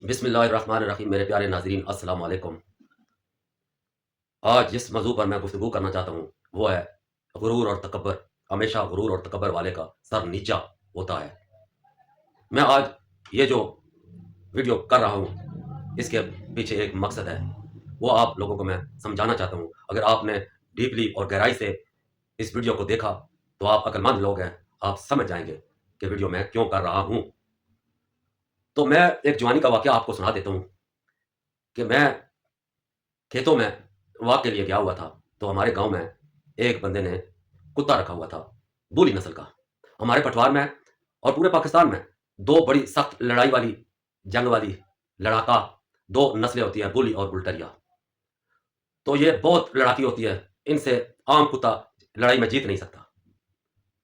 بسم اللہ الرحمن الرحیم، میرے پیارے ناظرین السلام علیکم۔ آج جس موضوع پر میں گفتگو کرنا چاہتا ہوں وہ ہے غرور اور تکبر۔ ہمیشہ غرور اور تکبر والے کا سر نیچا ہوتا ہے۔ میں آج یہ جو ویڈیو کر رہا ہوں اس کے پیچھے ایک مقصد ہے، وہ آپ لوگوں کو میں سمجھانا چاہتا ہوں۔ اگر آپ نے ڈیپلی اور گہرائی سے اس ویڈیو کو دیکھا تو آپ عقل مند لوگ ہیں، آپ سمجھ جائیں گے کہ ویڈیو میں کیوں کر رہا ہوں۔ تو میں ایک جوانی کا واقعہ آپ کو سنا دیتا ہوں کہ میں کھیتوں میں واک کے لیے گیا ہوا تھا، تو ہمارے گاؤں میں ایک بندے نے کتا رکھا ہوا تھا، بولی نسل کا۔ ہمارے پٹوار میں اور پورے پاکستان میں دو بڑی سخت لڑائی والی، جنگ والی، لڑاکا دو نسلیں ہوتی ہیں، بولی اور بلٹریا۔ تو یہ بہت لڑاکی ہوتی ہے، ان سے عام کتا لڑائی میں جیت نہیں سکتا۔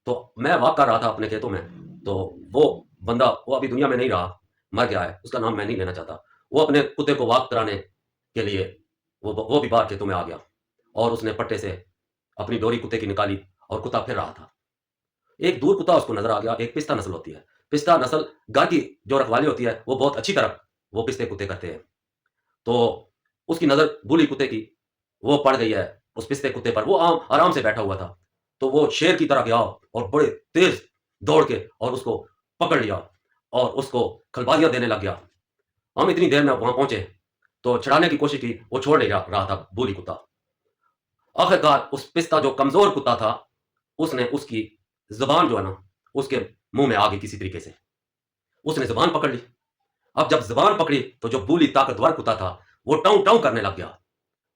تو میں واک کر رہا تھا اپنے کھیتوں میں، تو وہ بندہ، وہ ابھی دنیا میں نہیں رہا، مر گیا ہے، اس کا نام میں نہیں لینا چاہتا۔ وہ اپنے کتے کو واک کرانے کے لیے وہ بھی باہر کھیتوں میں آ گیا، اور اس نے پٹے سے اپنی ڈوری کتے کی نکالی اور کتا پھر رہا تھا۔ ایک دور کتا اس کو نظر آ گیا، ایک پستہ نسل ہوتی ہے۔ پستہ نسل گھر کی جو رکھوالی ہوتی ہے وہ بہت اچھی طرح وہ پستے کتے کرتے ہیں۔ تو اس کی نظر بولی کتے کی وہ پڑ گئی ہے اس پستے کتے پر۔ وہ آرام سے بیٹھا ہوا تھا، تو وہ شیر کی طرح گیا اور بڑے تیز دوڑ کے اور اس کو پکڑ لیا اور اس کو کھلبازیاں دینے لگ گیا۔ ہم اتنی دیر میں وہاں پہنچے تو چھڑانے کی کوشش کی، وہ چھوڑ نہیں رہا تھا بولی کتا۔ آخرکار اس پستہ جو کمزور کتا تھا، اس نے اس کی زبان جو ہے نا اس کے منہ میں آ گئی کسی طریقے سے، اس نے زبان پکڑ لی۔ اب جب زبان پکڑی تو جو بولی طاقتور کتا تھا وہ ٹاؤں ٹاؤں کرنے لگ گیا،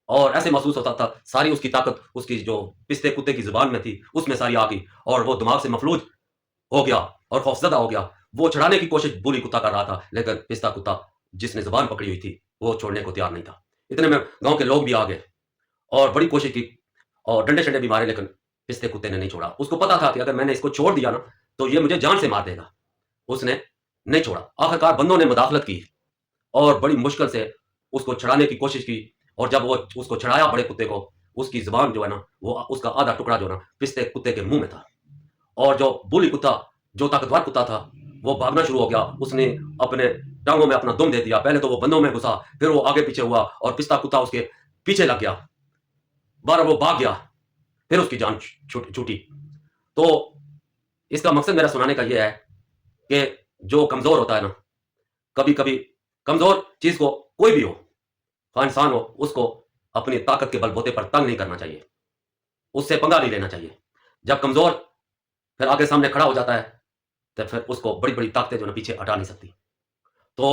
اور ایسے محسوس ہوتا تھا ساری اس کی طاقت اس کی جو پستے کتے کی زبان میں تھی اس میں ساری آ گئی، اور وہ دماغ سے مفلوج ہو گیا اور خوفزدہ ہو گیا۔ وہ چھڑانے کی کوشش بولی کتا کر رہا تھا، لیکن پستہ کتا جس نے زبان پکڑی ہوئی تھی وہ چھوڑنے کو تیار نہیں تھا۔ اتنے میں گاؤں کے لوگ بھی آ گئے اور بڑی کوشش کی اور ڈنڈے شنڈے بھی مارے، لیکن پستے کتے نے نہیں چھوڑا۔ اس کو پتا تھا کہ اگر میں نے اس کو چھوڑ دیا نا تو یہ مجھے جان سے مار دے گا۔ اس نے نہیں چھوڑا۔ آخرکار بندوں نے مداخلت کی اور بڑی مشکل سے اس کو چھڑانے کی کوشش کی، اور جب وہ اس کو چھڑایا بڑے کتے کو، اس کی زبان جو ہے نا وہ اس کا آدھا ٹکڑا جو ہے نا پستے کتے کے منہ میں تھا، اور جو بولی کتا جو طاقتور کتا تھا وہ بھاگنا شروع ہو گیا۔ اس نے اپنے ٹانگوں میں اپنا دم دے دیا، پہلے تو وہ بندوں میں گھسا، پھر وہ آگے پیچھے ہوا اور پستہ کتا اس کے پیچھے لگ گیا، بارہ وہ بھاگ گیا، پھر اس کی جان چھوٹی۔ تو اس کا مقصد میرا سنانے کا یہ ہے کہ جو کمزور ہوتا ہے نا، کبھی کبھی کمزور چیز کو کوئی بھی ہو، خواہ انسان ہو، اس کو اپنی طاقت کے بل بوتے پر تنگ نہیں کرنا چاہیے، اس سے پنگا نہیں لینا چاہیے۔ جب کمزور پھر آگے سامنے کھڑا ہو جاتا ہے تو پھر اس کو بڑی بڑی طاقتیں جو ہے پیچھے ہٹا نہیں سکتی۔ تو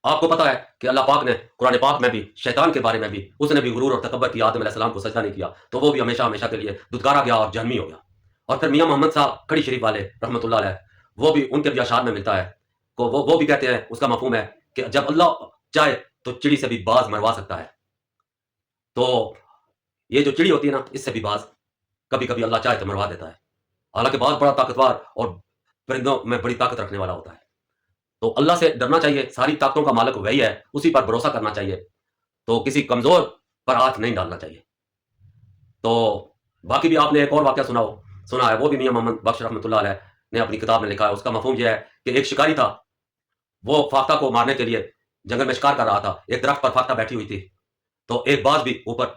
آپ کو پتا ہے کہ اللہ پاک نے قرآن پاک میں بھی شیطان کے بارے میں بھی، اس نے بھی غرور اور تکبر کی، آدم علیہ السلام کو سجدہ نہیں کیا تو وہ بھی ہمیشہ ہمیشہ کے لیے دھتکارا گیا اور جہنمی ہو گیا۔ اور پھر میاں محمد صاحب کھڑی شریف والے رحمۃ اللہ علیہ، وہ بھی ان کے بھی اشعار میں ملتا ہے کہ وہ بھی کہتے ہیں، اس کا مفہوم ہے کہ جب اللہ چاہے تو چڑی سے بھی باز مروا سکتا ہے۔ تو یہ جو چڑی ہوتی ہے نا، اس سے بھی باز کبھی کبھی اللہ چاہے تو مروا دیتا ہے، حالانکہ باز بڑا طاقتور اور پرندوں میں بڑی طاقت رکھنے والا ہوتا ہے۔ تو اللہ سے ڈرنا چاہیے، ساری طاقتوں کا مالک وہی ہے، اسی پر بھروسہ کرنا چاہیے، تو کسی کمزور پر ہاتھ نہیں ڈالنا چاہیے۔ تو باقی بھی آپ نے ایک اور واقعہ سنا ہے، وہ بھی میاں محمد بخش رحمۃ اللہ علیہ نے اپنی کتاب میں لکھا ہے۔ اس کا مفہوم یہ ہے کہ ایک شکاری تھا، وہ فاختہ کو مارنے کے لیے جنگل میں شکار کر رہا تھا۔ ایک درخت پر فاختہ بیٹھی ہوئی تھی، تو ایک باز بھی اوپر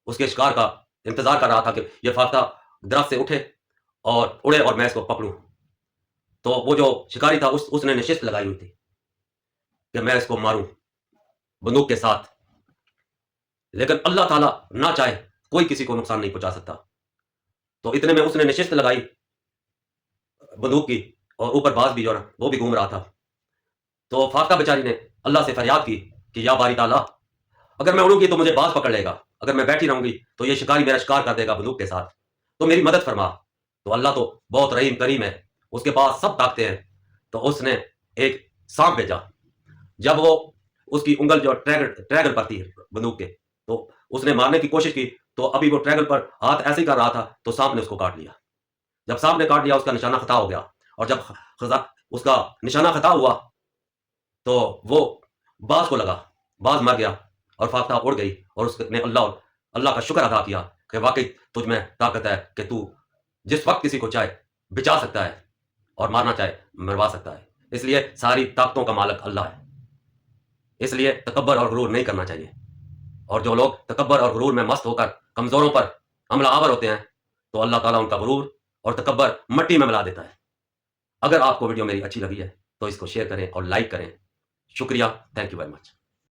اس کے شکار کا انتظار کر رہا تھا کہ یہ فاختہ درخت سے اٹھے اور اڑے اور میں اس کو پکڑوں۔ تو وہ جو شکاری تھا اس نے نشست لگائی ہوئی تھی کہ میں اس کو ماروں بندوق کے ساتھ، لیکن اللہ تعالیٰ نہ چاہے کوئی کسی کو نقصان نہیں پہنچا سکتا۔ تو اتنے میں اس نے نشست لگائی بندوق کی، اور اوپر باز بھی جو نا وہ بھی گھوم رہا تھا۔ تو فاختہ بیچاری نے اللہ سے فریاد کی کہ یا باری تعالیٰ، اگر میں اڑوں گی تو مجھے باز پکڑ لے گا، اگر میں بیٹھی رہوں گی تو یہ شکاری میرا شکار کر دے گا بندوق کے ساتھ، تو میری مدد فرما۔ تو اللہ تو بہت رحیم کریم ہے، اس کے پاس سب طاقتیں ہیں۔ تو اس نے ایک سانپ بھیجا، جب وہ اس کی انگل جو ٹریگل پر تھی بندوق کے، تو اس نے مارنے کی کوشش کی، تو ابھی وہ ٹریگل پر ہاتھ ایسے ہی کر رہا تھا تو سانپ نے اس کو کاٹ لیا۔ جب سانپ نے کاٹ لیا اس کا نشانہ خطا ہو گیا، اور جب اس کا نشانہ خطا ہوا تو وہ باز کو لگا، باز مر گیا اور فاختہ اڑ گئی، اور اس نے اللہ کا شکر ادا کیا کہ واقعی تجھ میں طاقت ہے کہ تو جس وقت کسی کو چاہے بچا سکتا ہے اور مارنا چاہے مروا سکتا ہے، اس لیے ساری طاقتوں کا مالک اللہ ہے۔ اس لیے تکبر اور غرور نہیں کرنا چاہیے. اور جو لوگ تکبر اور غرور میں مست ہو کر کمزوروں پر حملہ آور ہوتے ہیں تو اللہ تعالیٰ ان کا غرور اور تکبر مٹی میں ملا دیتا ہے. اگر آپ کو ویڈیو میری اچھی لگی ہے تو اس کو شیئر کریں اور لائک کریں. شکریہ. Thank you very much.